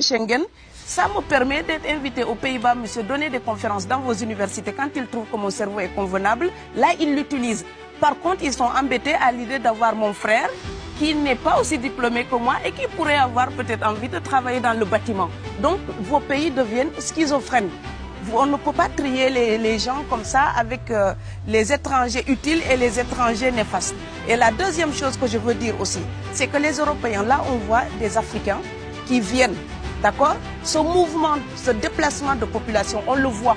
Schengen, ça me permet d'être invité aux Pays-Bas, monsieur, donner des conférences dans vos universités. Quand ils trouvent que mon cerveau est convenable, là, ils l'utilisent. Par contre, ils sont embêtés à l'idée d'avoir mon frère, qui n'est pas aussi diplômé que moi et qui pourrait avoir peut-être envie de travailler dans le bâtiment. Donc, vos pays deviennent schizophrènes. On ne peut pas trier les gens comme ça avec les étrangers utiles et les étrangers néfastes. Et la deuxième chose que je veux dire aussi, c'est que les Européens, là, on voit des Africains qui viennent. D'accord? Ce mouvement, ce déplacement de population, on le voit.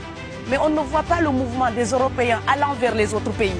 Mais on ne voit pas le mouvement des Européens allant vers les autres pays.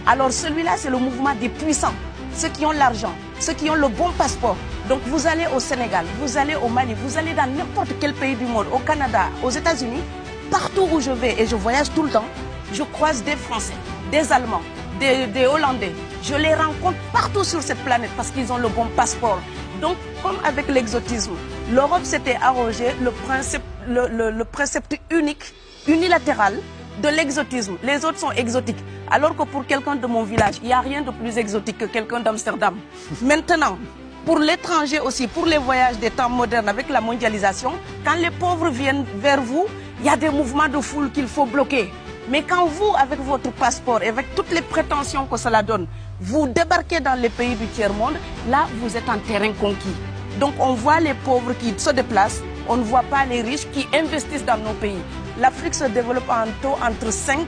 Alors celui-là, c'est le mouvement des puissants. Ceux qui ont l'argent, ceux qui ont le bon passeport. Donc vous allez au Sénégal, vous allez au Mali, vous allez dans n'importe quel pays du monde, au Canada, aux États-Unis. Partout où je vais, et je voyage tout le temps, je croise des Français, des Allemands, des Hollandais. Je les rencontre partout sur cette planète parce qu'ils ont le bon passeport. Donc, comme avec l'exotisme, l'Europe s'était arrogé le précepte unique, unilatéral de l'exotisme. Les autres sont exotiques. Alors que pour quelqu'un de mon village, il n'y a rien de plus exotique que quelqu'un d'Amsterdam. Maintenant, pour l'étranger aussi, pour les voyages des temps modernes avec la mondialisation, quand les pauvres viennent vers vous, il y a des mouvements de foule qu'il faut bloquer. Mais quand vous, avec votre passeport et avec toutes les prétentions que cela donne, vous débarquez dans les pays du tiers-monde, là, vous êtes en terrain conquis. Donc, on voit les pauvres qui se déplacent, on ne voit pas les riches qui investissent dans nos pays. L'Afrique se développe en taux entre 5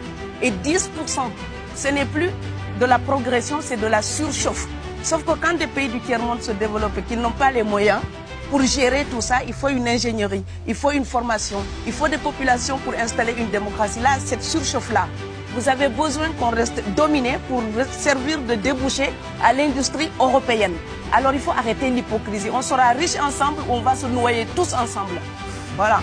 et 10%. Ce n'est plus de la progression, c'est de la surchauffe. Sauf que quand des pays du tiers-monde se développent et qu'ils n'ont pas les moyens, pour gérer tout ça, il faut une ingénierie, il faut une formation, il faut des populations pour installer une démocratie. Là, cette surchauffe-là, vous avez besoin qu'on reste dominé pour servir de débouché à l'industrie européenne. Alors il faut arrêter l'hypocrisie. On sera riches ensemble ou on va se noyer tous ensemble. Voilà.